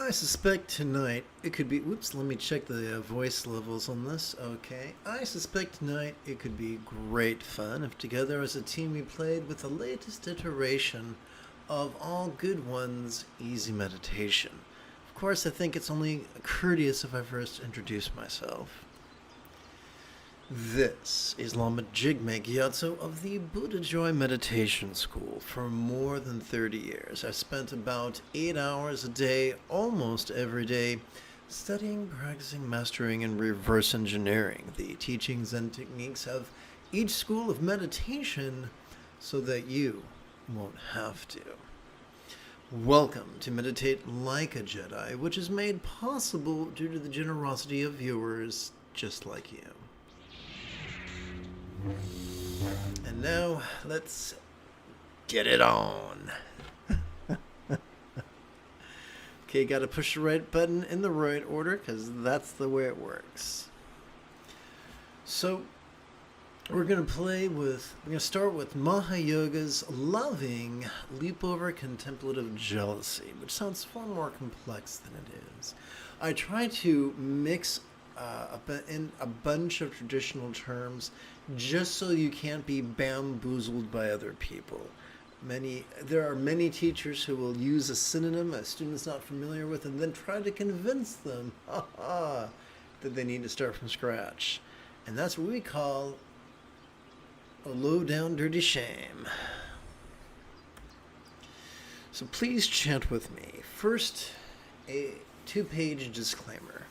I suspect tonight it could be. Whoops, let me check the voice levels on this. Okay. I suspect tonight it could be great fun if together as a team we played with the latest iteration of All Good Ones Easy Meditation. Of course, I think it's only courteous if I first introduce myself. This is Lama Jigme Gyatso of the Buddha Joy Meditation School. For more than 30 years, I've spent about 8 hours a day, almost every day, studying, practicing, mastering, and reverse engineering the teachings and techniques of each school of meditation so that you won't have to. Welcome to Meditate Like a Jedi, which is made possible due to the generosity of viewers just like you. And now, let's get it on. Okay, gotta push the right button in the right order, because that's the way it works. So, we're gonna start with Mahayoga's Loving Leap Over Contemplative Jealousy, which sounds far more complex than it is. I try to mix in a bunch of traditional terms just so you can't be bamboozled by other people. There are many teachers who will use a synonym a student's not familiar with and then try to convince them that they need to start from scratch. And that's what we call a low-down dirty shame. So please chant with me. First, a 2-page disclaimer.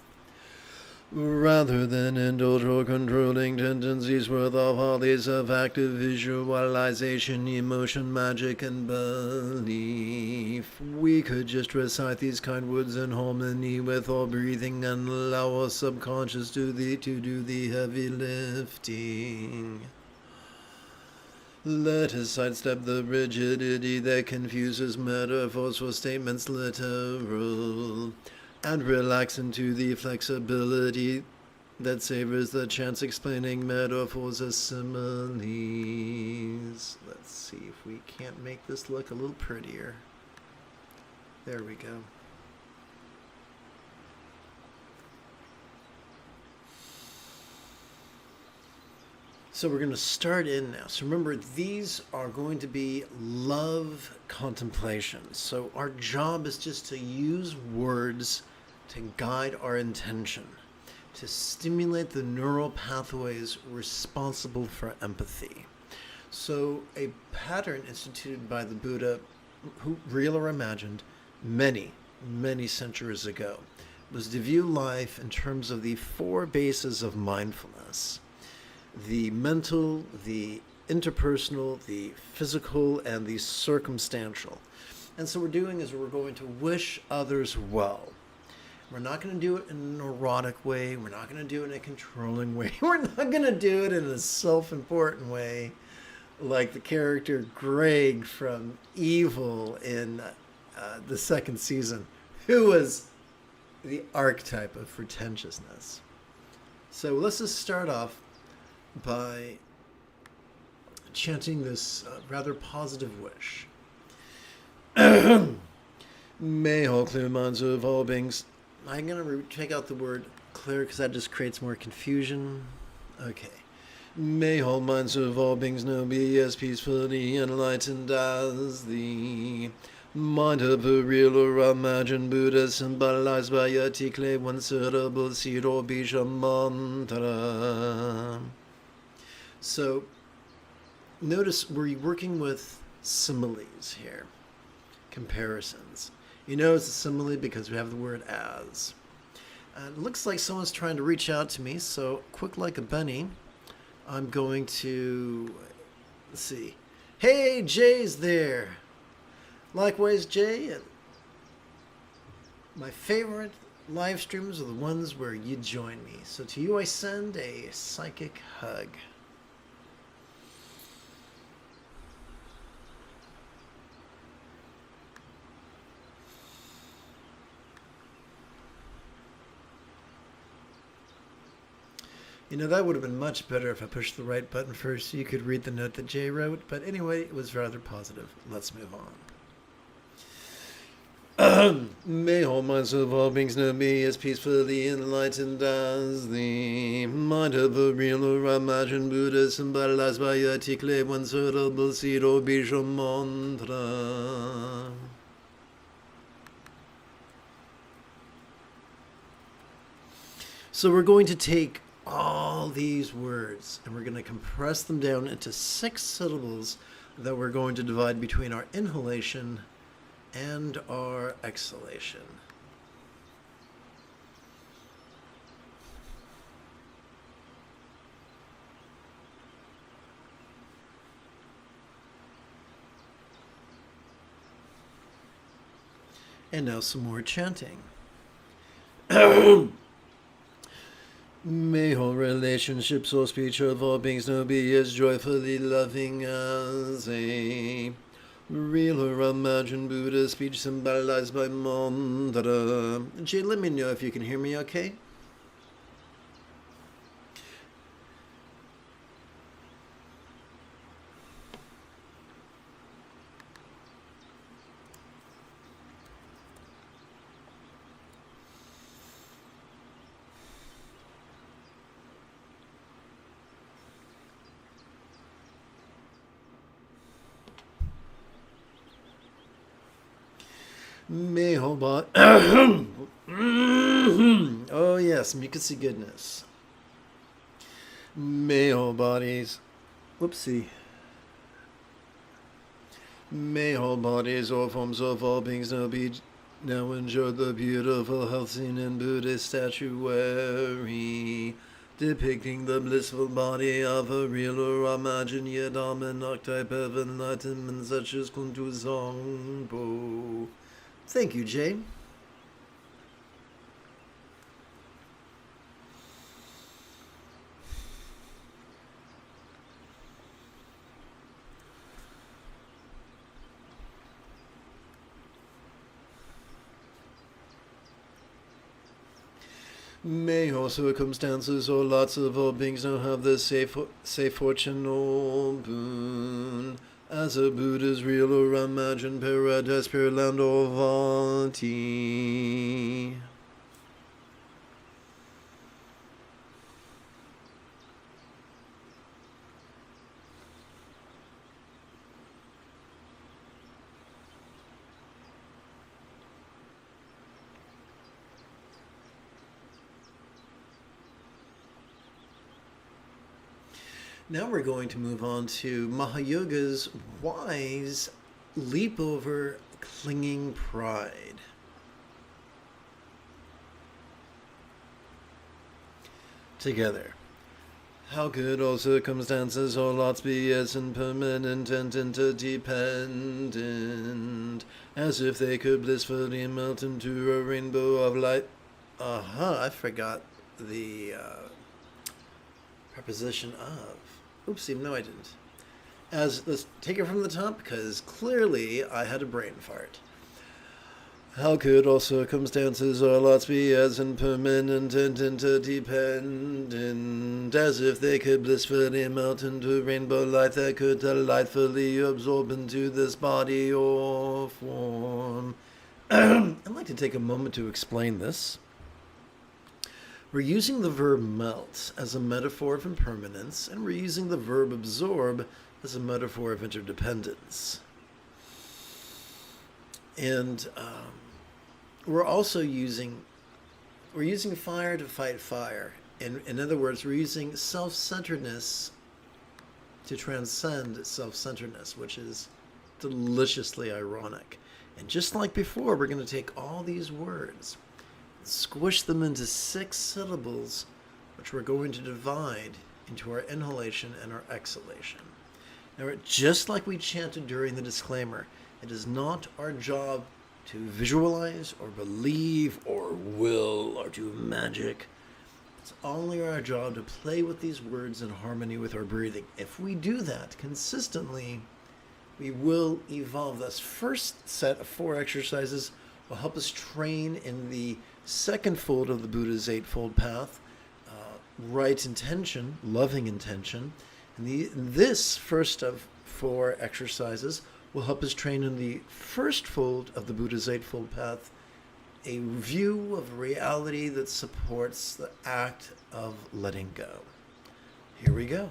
Rather than indulge or controlling tendencies worth of holidays of active visualization, emotion, magic, and belief, we could just recite these kind words in harmony with our breathing and allow our subconscious to do the heavy lifting. Let us sidestep the rigidity that confuses metaphors for statements literal, and relax into the flexibility that savors the chance explaining metaphors as similes. Let's see if we can't make this look a little prettier. There we go. So we're going to start in now. So remember, these are going to be love contemplations. So our job is just to use words to guide our intention, to stimulate the neural pathways responsible for empathy. So a pattern instituted by the Buddha, who, real or imagined, many centuries ago, was to view life in terms of the 4 bases of mindfulness: the mental, the interpersonal, the physical, and the circumstantial. And so what we're doing is we're going to wish others well. We're not going to do it in a neurotic way. We're not going to do it in a controlling way. We're not going to do it in a self-important way like the character Greg from Evil in the 2nd season, who was the archetype of pretentiousness. So let's just start off by chanting this rather positive wish. May all clear minds of all beings. I'm going to take out the word clear because that just creates more confusion. Okay. May all minds of all beings now be as peacefully enlightened as the mind of a real or imagined Buddha symbolized by a tikle, one syllable seed or bija mantra. So, notice we're working with similes here, comparisons. You know it's a simile because we have the word as. It looks like someone's trying to reach out to me, so quick like a bunny, I'm going to, let's see. Hey, Jay's there. Likewise, Jay. My favorite live streams are the ones where you join me. So to you I send a psychic hug. You know, that would have been much better if I pushed the right button first so you could read the note that Jay wrote. But anyway, it was rather positive. Let's move on. May all minds of all beings know me as peacefully enlightened as the mind of a real or imagined Buddha symbolized by a tickle one suitable seed or bijou mantra. So we're going to take all these words and we're going to compress them down into 6 syllables that we're going to divide between our inhalation and our exhalation. And now some more chanting. May all relationships or speech of all beings know be as joyfully loving as a real or imagined Buddha speech symbolized by mantra. Jay, let me know if you can hear me okay. May all bodies. Oh yes, mucousy goodness. May all bodies. Whoopsie. May all bodies, all forms of all beings now enjoy the beautiful health scene in Buddhist statuary, depicting the blissful body of a real or imagined Yedam archetype of enlightenment such as Kuntu Zongpo. Thank you, Jay. May all circumstances or lots of all beings now have the safe fortune or boon, as a Buddha's real or imagined paradise, pure land or Vanti. Now we're going to move on to Mahayoga's wise leap over clinging pride. Together. How could all circumstances or lots be as impermanent and interdependent, as if they could blissfully melt into a rainbow of light? I forgot the preposition of. Oopsie, no I didn't. Let's take it from the top, because clearly I had a brain fart. How could all circumstances or lots be as impermanent and interdependent, as if they could blissfully melt into rainbow light that could delightfully absorb into this body or form? I'd like to take a moment to explain this. We're using the verb melt as a metaphor of impermanence, and we're using the verb absorb as a metaphor of interdependence. And we're also using fire to fight fire. In other words, we're using self-centeredness to transcend self-centeredness, which is deliciously ironic. And just like before, we're going to take all these words, squish them into 6 syllables, which we're going to divide into our inhalation and our exhalation. Now, just like we chanted during the disclaimer, it is not our job to visualize or believe or will or do magic. It's only our job to play with these words in harmony with our breathing. If we do that consistently, we will evolve. This first set of 4 exercises will help us train in the second fold of the Buddha's Eightfold Path, right intention, loving intention. And this first of 4 exercises will help us train in the first fold of the Buddha's Eightfold Path, a view of reality that supports the act of letting go. Here we go.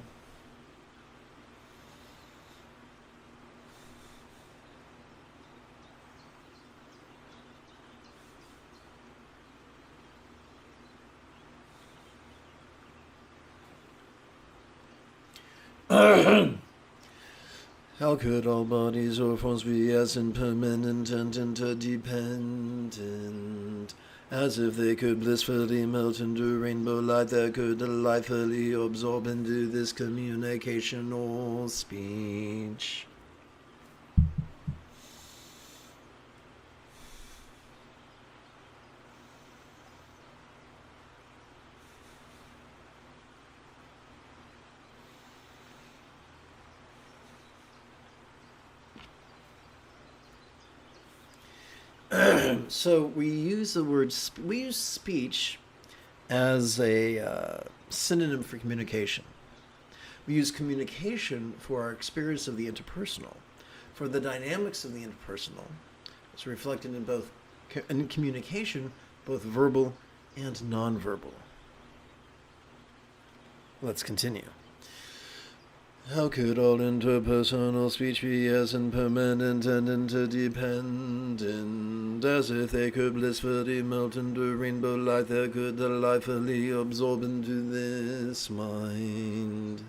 How could all bodies or forms be as impermanent and interdependent, as if they could blissfully melt into rainbow light that could delightfully absorb into this communication or speech? So we use the word, we use speech as a synonym for communication. We use communication for our experience of the interpersonal, for the dynamics of the interpersonal. It's reflected in both in communication, both verbal and nonverbal. Let's continue. How could all interpersonal speech be as impermanent and interdependent, as if they could blissfully melt into rainbow light that could delightfully absorb into this mind?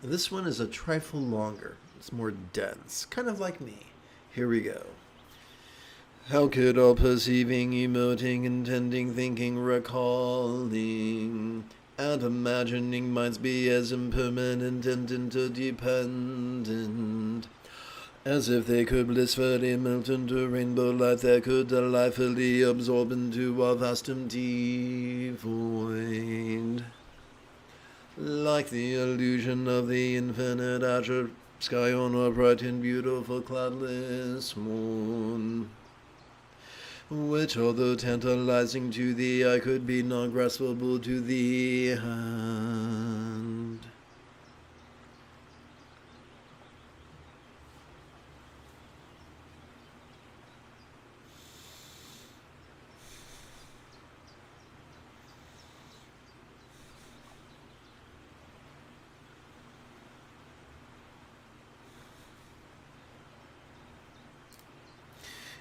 This one is a trifle longer. It's more dense, kind of like me. Here we go. How could all perceiving, emoting, intending, thinking, recalling, and imagining minds be as impermanent and interdependent, as if they could blissfully melt into rainbow light that could delightfully absorb into a vast empty void? Like the illusion of the infinite azure sky on a bright and beautiful cloudless moon, which, although tantalizing to the eye, could be non-graspable to the hand.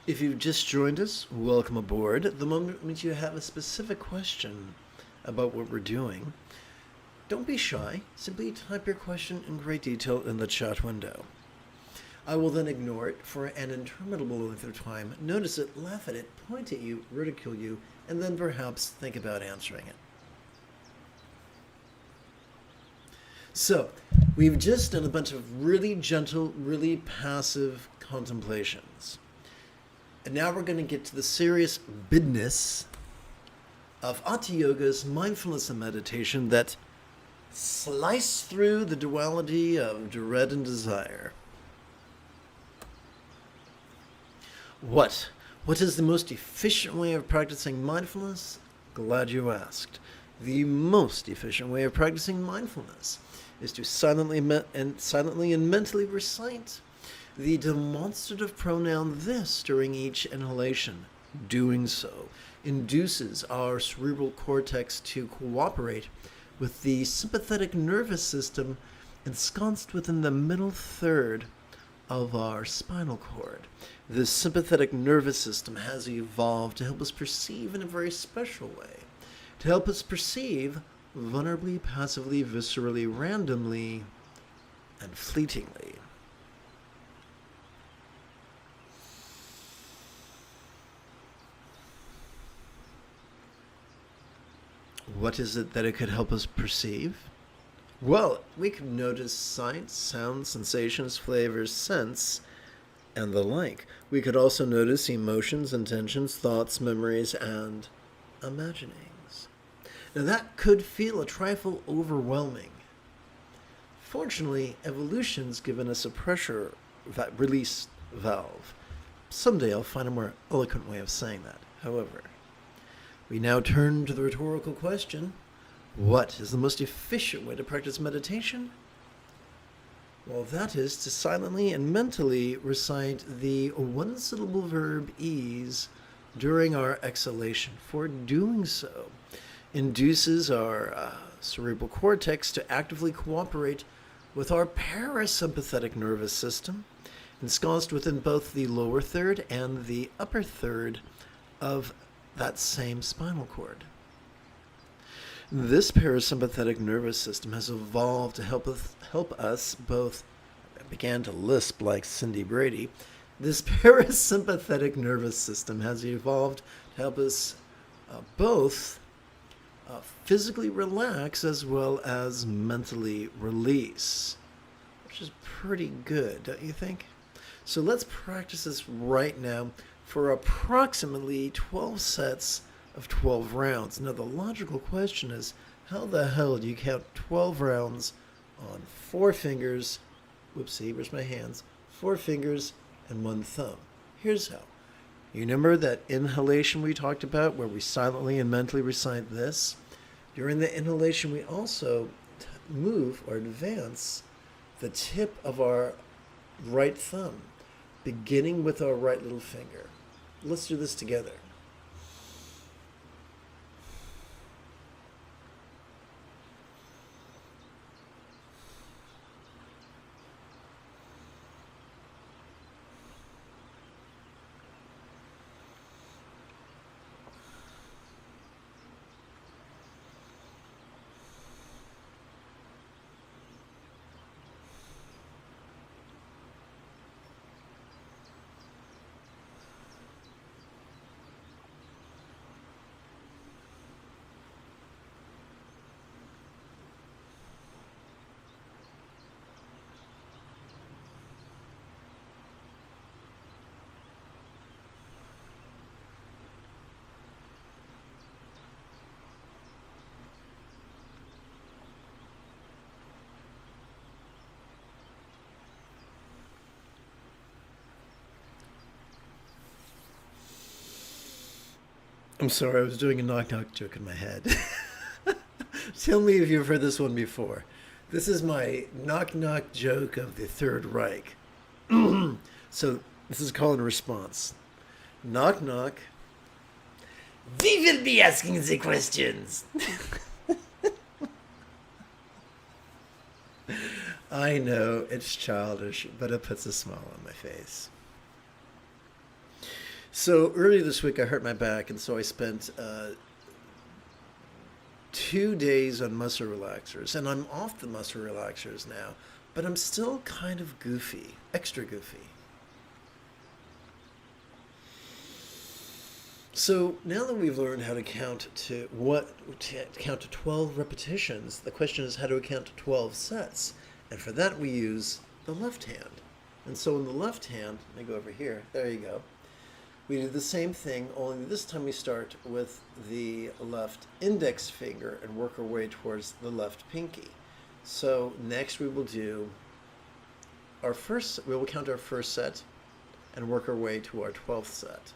If you've just joined us, welcome aboard. The moment you have a specific question about what we're doing, don't be shy. Simply type your question in great detail in the chat window. I will then ignore it for an interminable length of time, notice it, laugh at it, point at you, ridicule you, and then perhaps think about answering it. So, we've just done a bunch of really gentle, really passive contemplations. And now we're going to get to the serious business of Hatha Yoga's mindfulness and meditation that slice through the duality of dread and desire. What is the most efficient way of practicing mindfulness? Glad you asked. The most efficient way of practicing mindfulness is to silently and mentally recite the demonstrative pronoun this during each inhalation. Doing so induces our cerebral cortex to cooperate with the sympathetic nervous system ensconced within the middle third of our spinal cord. This sympathetic nervous system has evolved to help us perceive in a very special way, to help us perceive vulnerably, passively, viscerally, randomly, and fleetingly. What is it that it could help us perceive? Well, we could notice sights, sounds, sensations, flavors, scents, and the like. We could also notice emotions, intentions, thoughts, memories, and imaginings. Now that could feel a trifle overwhelming Fortunately, evolution's given us a pressure release valve. Someday I'll find a more eloquent way of saying that. However, we now turn to the rhetorical question, what is the most efficient way to practice meditation? Well, that is to silently and mentally recite the one-syllable verb ease during our exhalation. For doing so induces our cerebral cortex to actively cooperate with our parasympathetic nervous system, ensconced within both the lower third and the upper third of that same spinal cord. This parasympathetic nervous system has evolved to help us both. I began to lisp like Cindy Brady. This parasympathetic nervous system has evolved to help us both physically relax as well as mentally release, which is pretty good, don't you think? So let's practice this right now for approximately 12 sets of 12 rounds. Now, the logical question is, how the hell do you count 12 rounds on 4 fingers? Whoopsie, where's my hands? 4 fingers and 1 thumb. Here's how. You remember that inhalation we talked about where we silently and mentally recite this? During the inhalation, we also move or advance the tip of our right thumb, beginning with our right little finger. Let's do this together. I'm sorry, I was doing a knock-knock joke in my head. Tell me if you've heard this one before. This is my knock-knock joke of the Third Reich. So this is called a response. Knock, knock. We will be asking the questions. I know, it's childish, but it puts a smile on my face. So earlier this week I hurt my back, and so I spent 2 days on muscle relaxers, and I'm off the muscle relaxers now, but I'm still kind of goofy, extra goofy. So now that we've learned how to count to 12 repetitions, the question is how to count to 12 sets, and for that we use the left hand. And so in the left hand, let me go over here. There you go. We do the same thing, only this time we start with the left index finger and work our way towards the left pinky. So next we will do we will count our first set and work our way to our 12th set.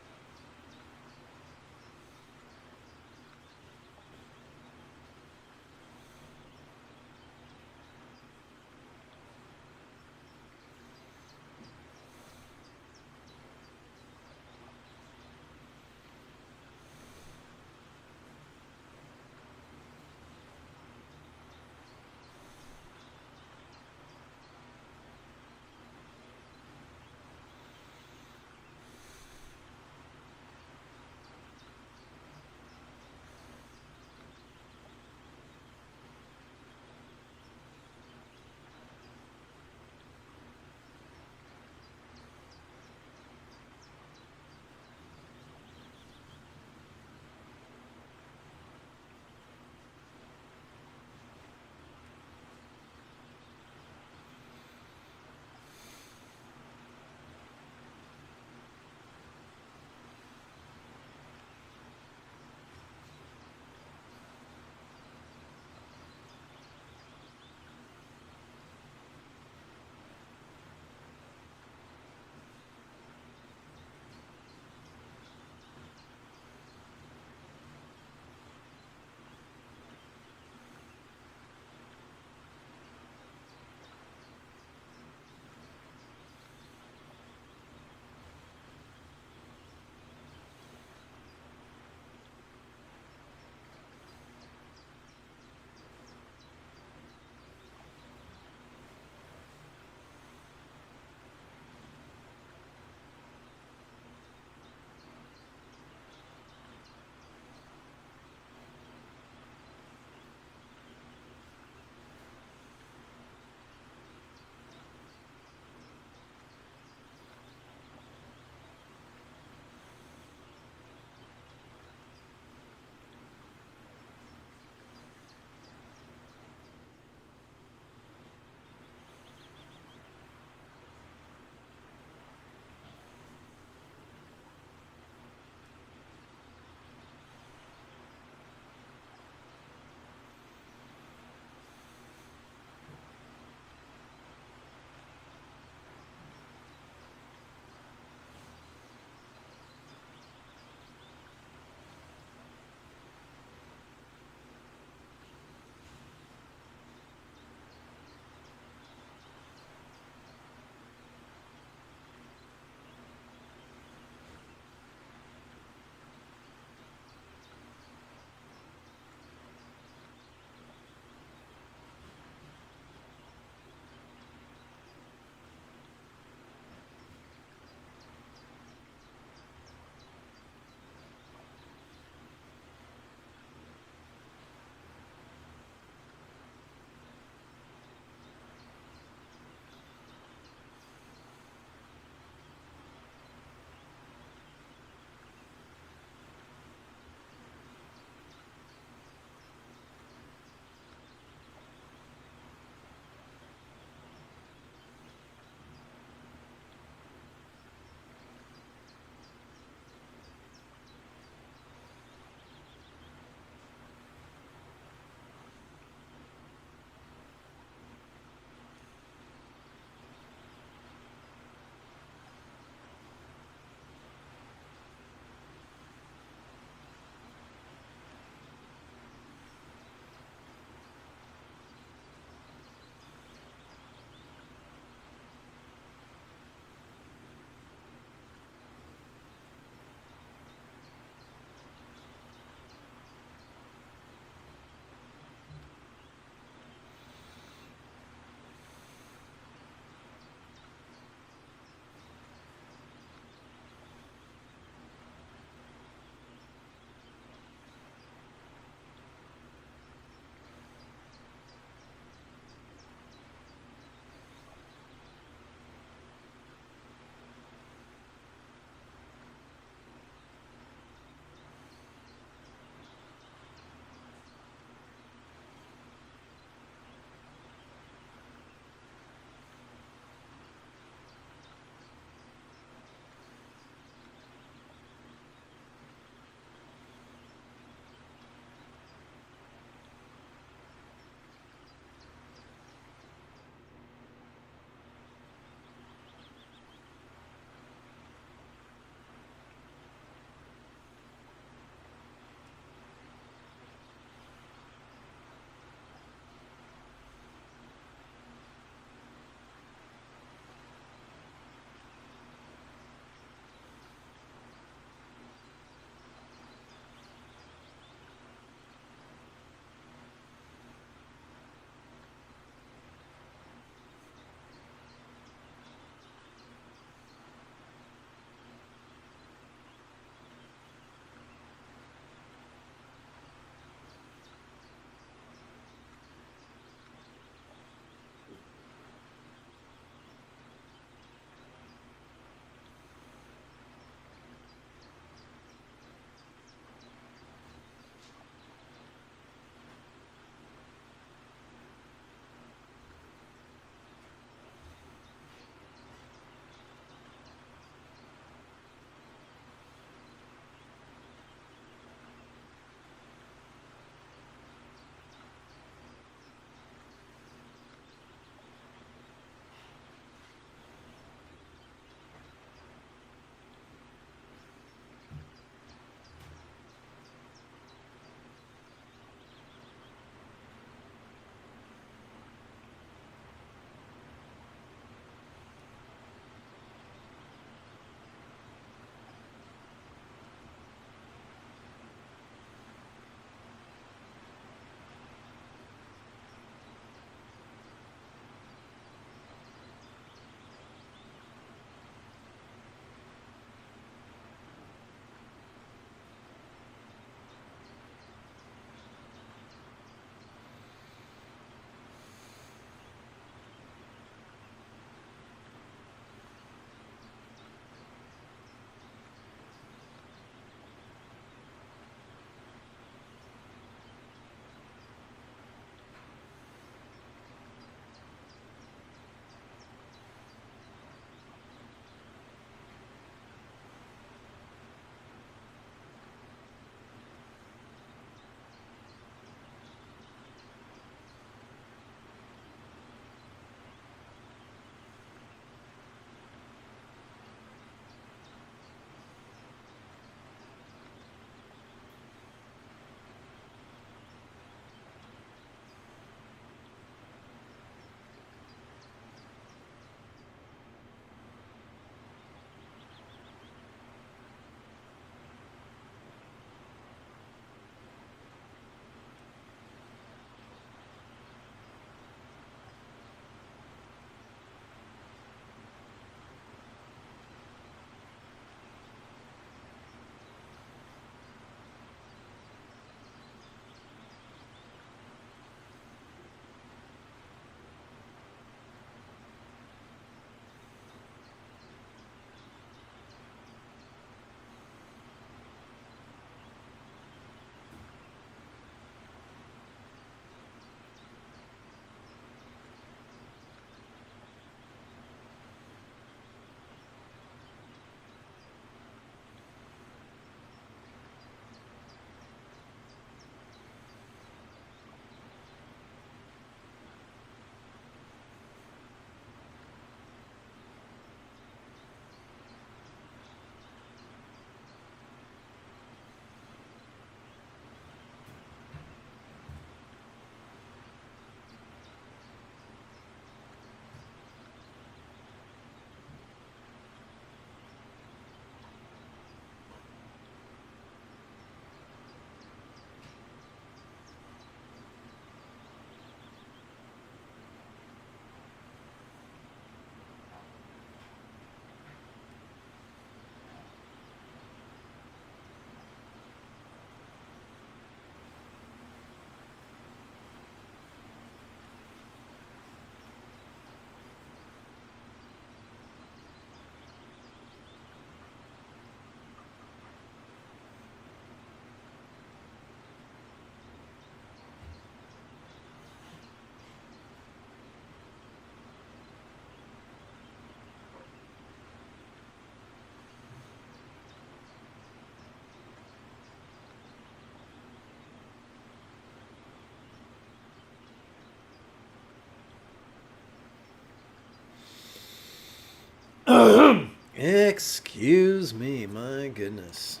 Excuse me, my goodness.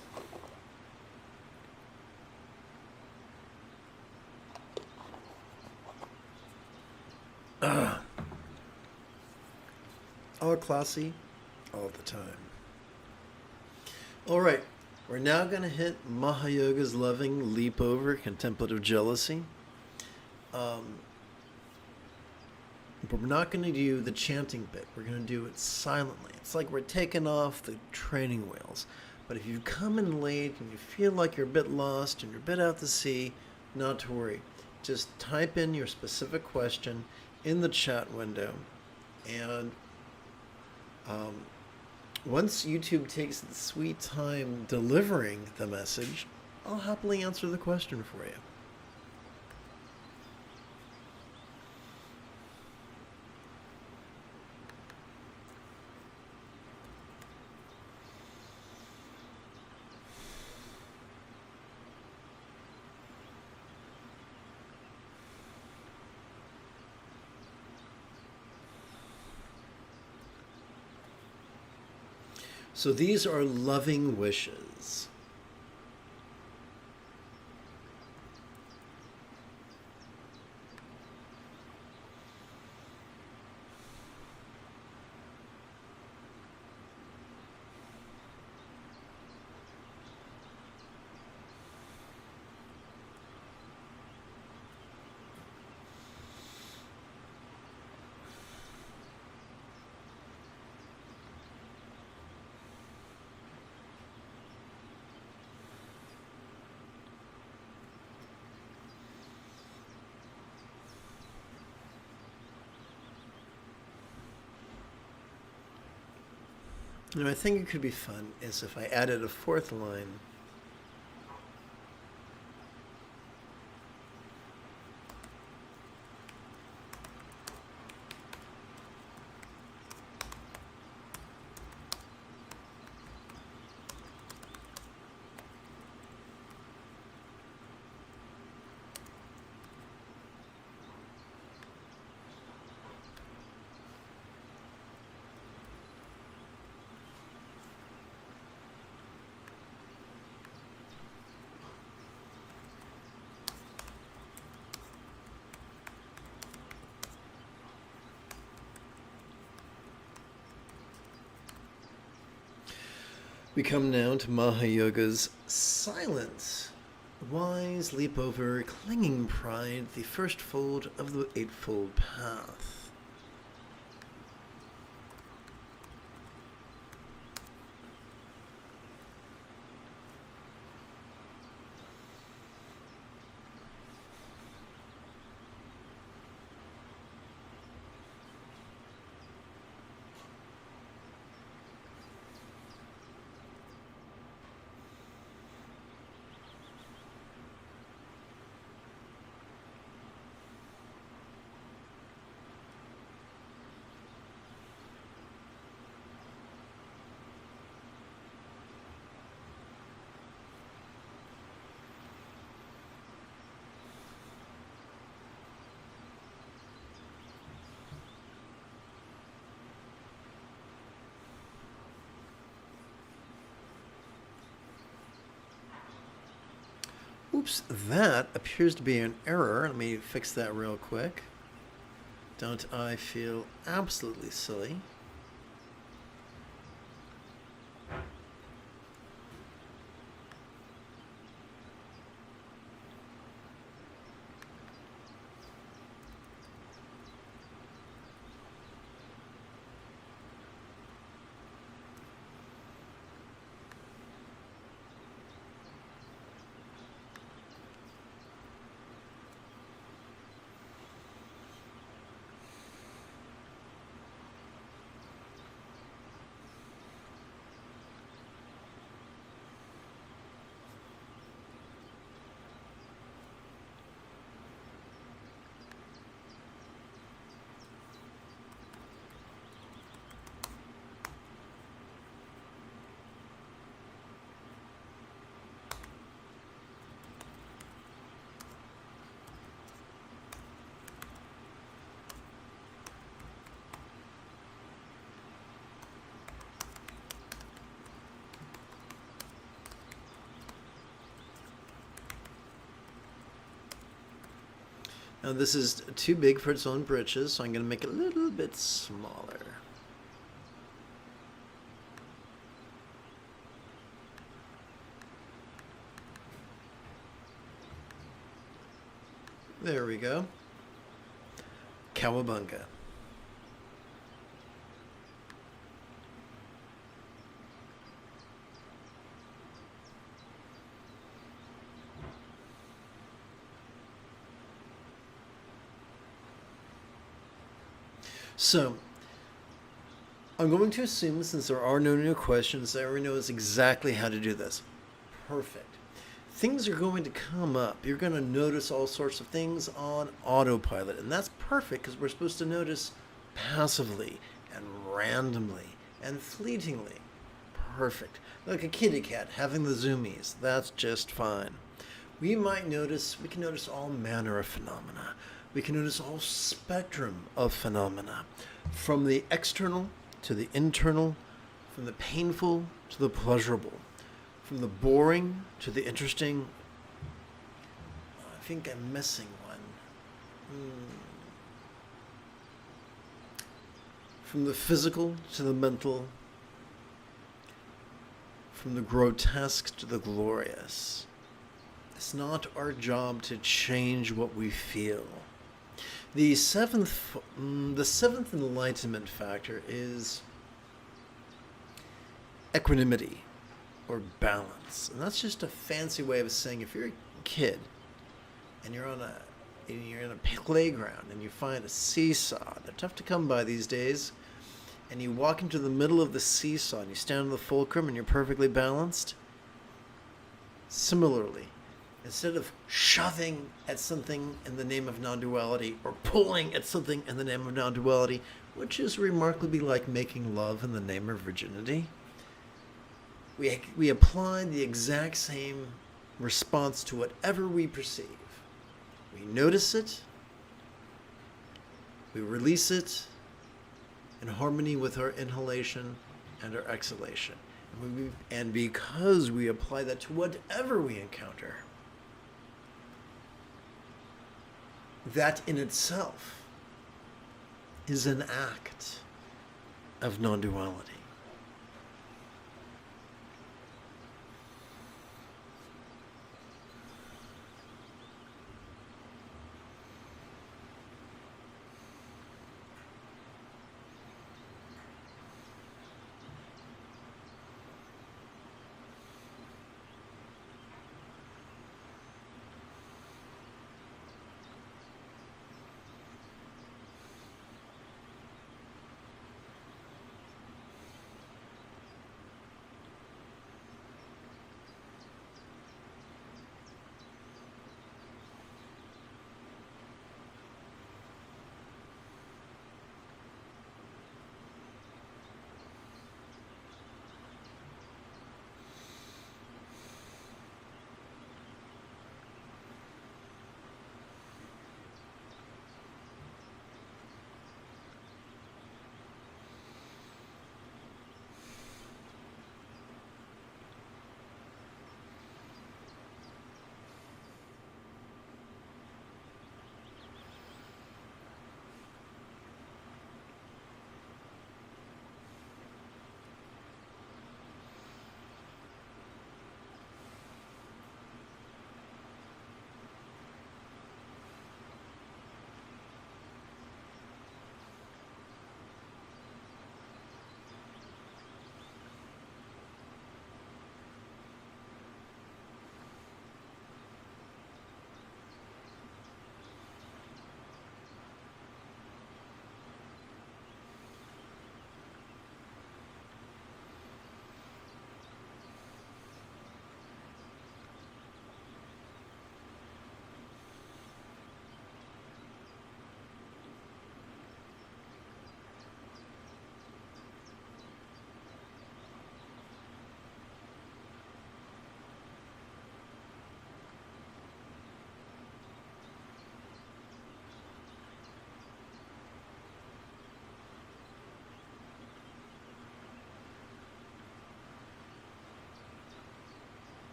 All classy, all the time. All right, we're now going to hit Mahayoga's loving leap over contemplative jealousy. But we're not going to do the chanting bit. We're going to do it silently. It's like we're taking off the training wheels. But if you come in late and you feel like you're a bit lost and you're a bit out to sea, not to worry. Just type in your specific question in the chat window. And once YouTube takes the sweet time delivering the message, I'll happily answer the question for you. So these are loving wishes. You know, I think it could be fun is if I added a fourth line. We come now to Mahayoga's silence. Wise leap over clinging pride, the first fold of the eightfold path. Oops, that appears to be an error. Let me fix that real quick. Don't I feel absolutely silly? Now this is too big for its own britches, so I'm going to make it a little bit smaller. There we go. Cowabunga. So, I'm going to assume, since there are no new questions, that everyone knows exactly how to do this. Perfect. Things are going to come up. You're going to notice all sorts of things on autopilot, and that's perfect because we're supposed to notice passively and randomly and fleetingly. Perfect. Like a kitty cat having the zoomies. That's just fine. We can notice all manner of phenomena. We can notice all spectrum of phenomena, from the external to the internal, from the painful to the pleasurable, from the boring to the interesting. I think I'm missing one. From the physical to the mental, from the grotesque to the glorious. It's not our job to change what we feel. The seventh enlightenment factor is equanimity, or balance. And that's just a fancy way of saying if you're a kid and you're in a playground and you find a seesaw, they're tough to come by these days, and you walk into the middle of the seesaw and you stand on the fulcrum and you're perfectly balanced. Similarly, instead of shoving at something in the name of non-duality or pulling at something in the name of non-duality, which is remarkably like making love in the name of virginity, we apply the exact same response to whatever we perceive. We notice it, we release it in harmony with our inhalation and our exhalation. And because we apply that to whatever we encounter, that in itself is an act of non-duality.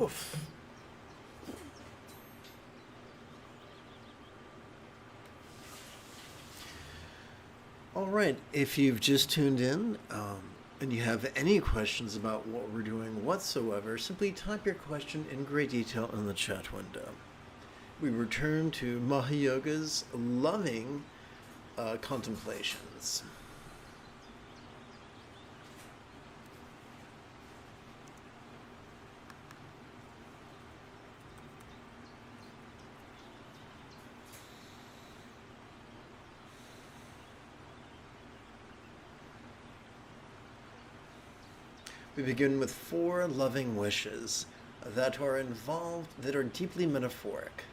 Oof. All right, if you've just tuned in and you have any questions about what we're doing whatsoever, simply type your question in great detail in the chat window. We return to Mahayoga's loving contemplations. We begin with 4 loving wishes that are involved, that are deeply metaphoric.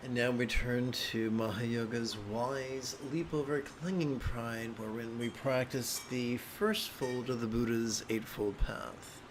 And now we turn to Mahayoga's wise leap over clinging pride, wherein we practice the first fold of the Buddha's Eightfold Path.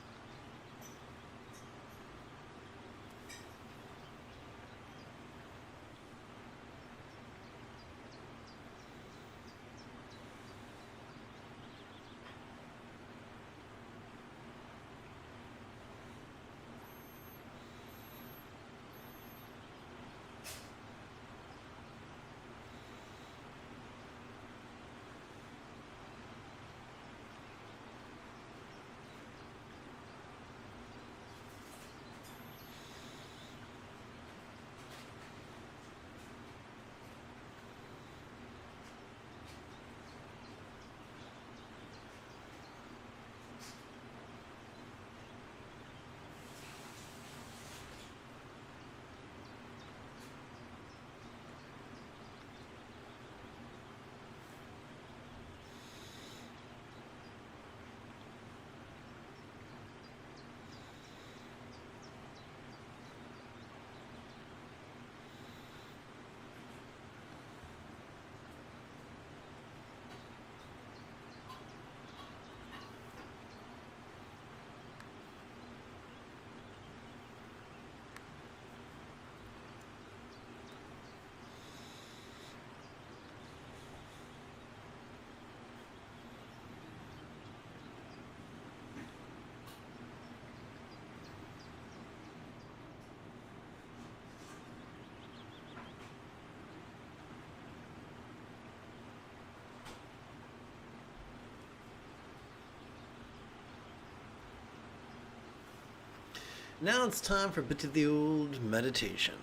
Now it's time for a bit of the old meditation.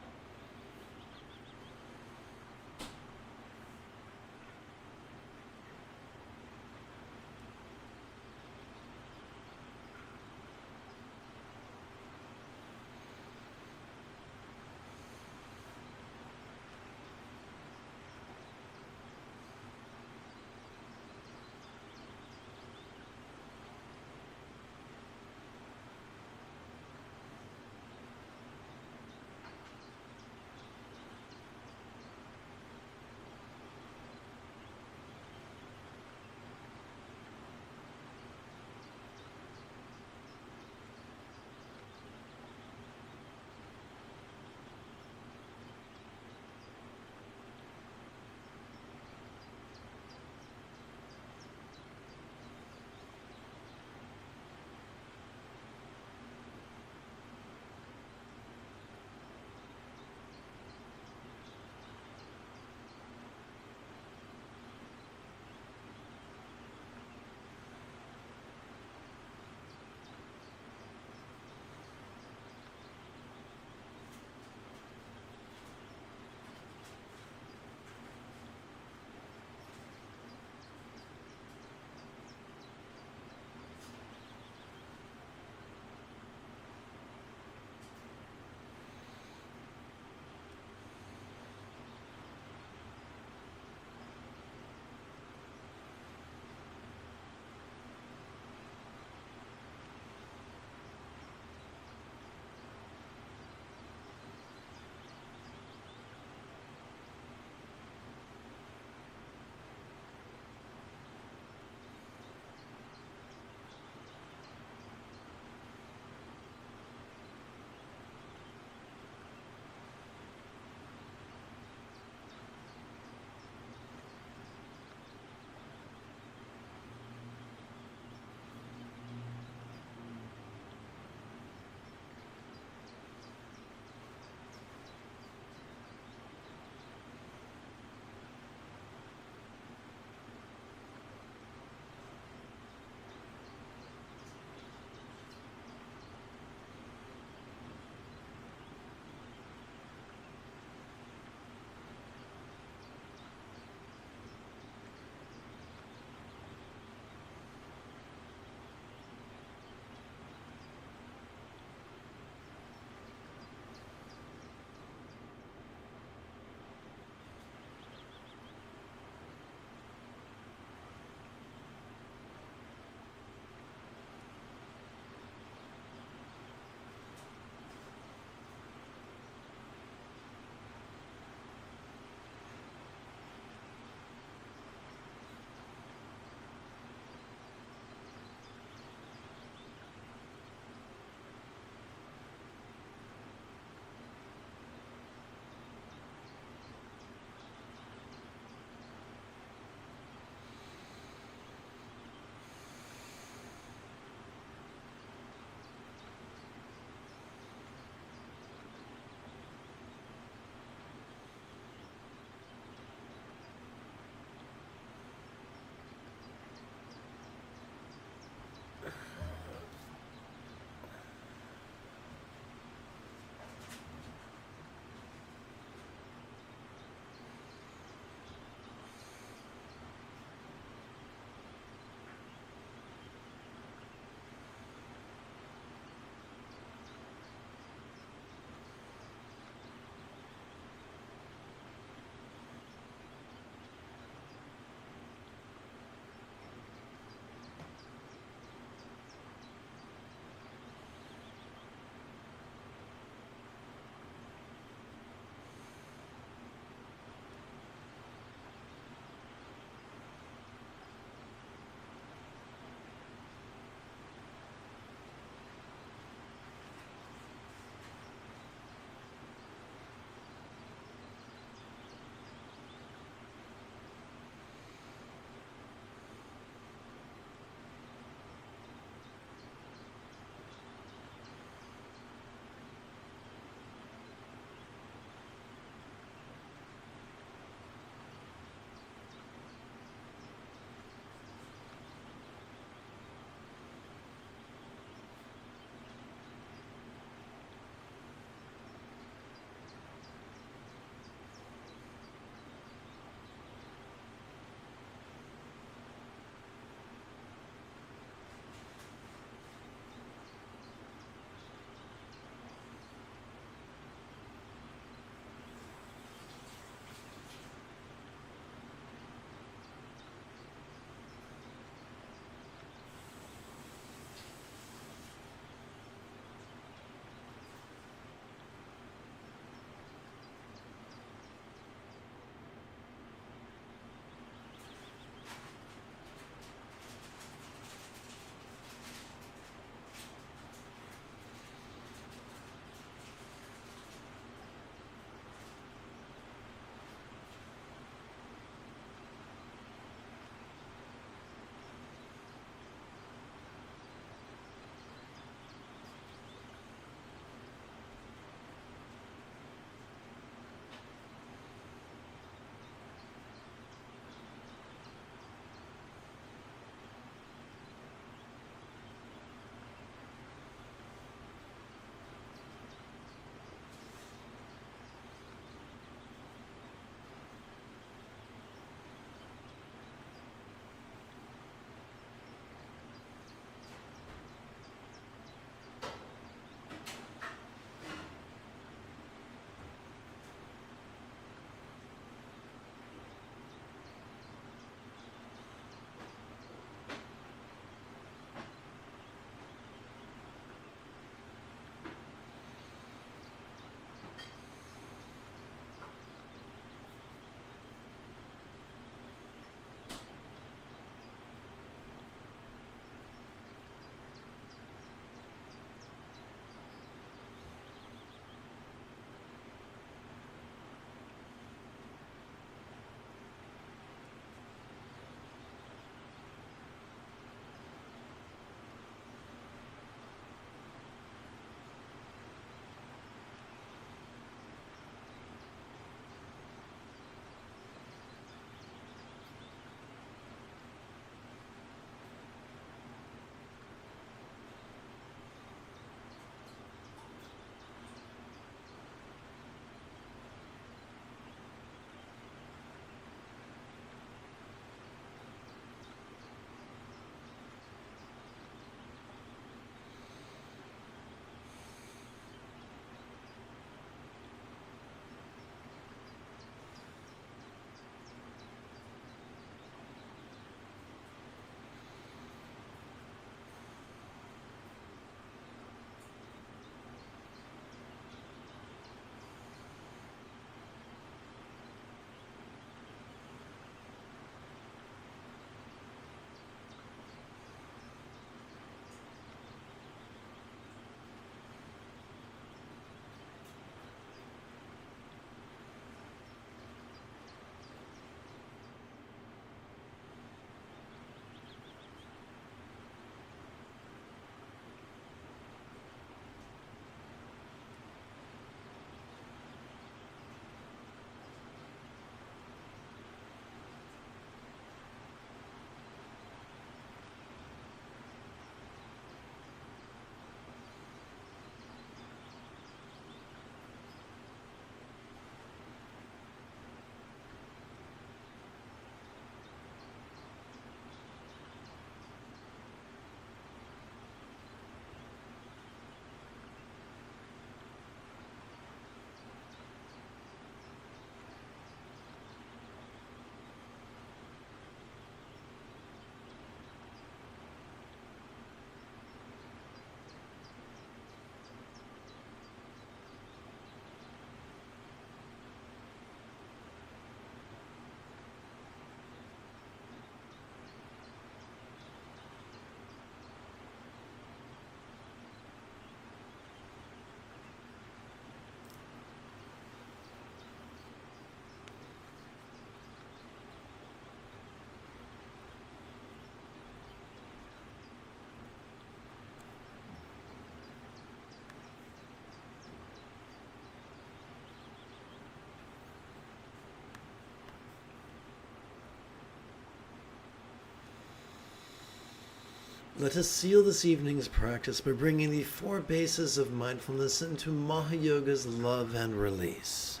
Let us seal this evening's practice by bringing the 4 bases of mindfulness into Mahayoga's love and release.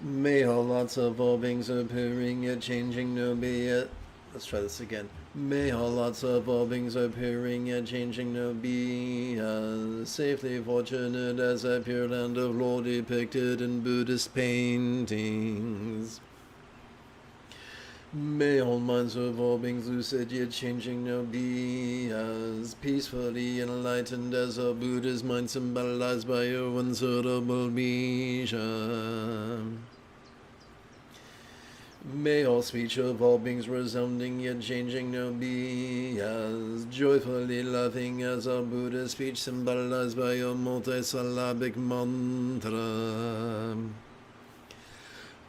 May all lots of all beings appearing yet changing no be yet. Let's try this again. May all lots of all beings appearing yet changing no be as safely fortunate as that pure land of lore depicted in Buddhist paintings. May all minds of all beings lucid yet changing no be as peacefully enlightened as a Buddha's mind symbolized by your unsearchable vision. May all speech of all beings resounding yet changing no be as joyfully laughing as a Buddha's speech symbolized by your multisyllabic mantra.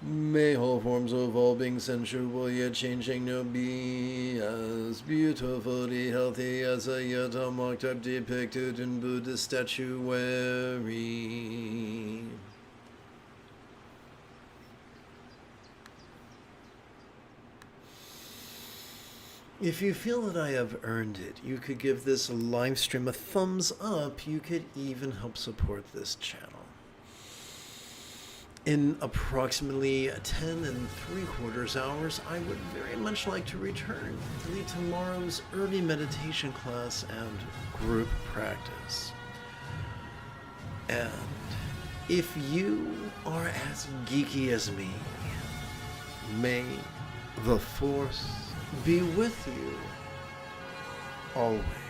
May all forms of all beings sensual yet changing no be as beautifully healthy as a yata marked up depicted in Buddhist statuary. If you feel that I have earned it, you could give this live stream a thumbs up. You could even help support this channel. In approximately 10 3/4 hours, I would very much like to return to lead tomorrow's early meditation class and group practice. And if you are as geeky as me, may the Force be with you always.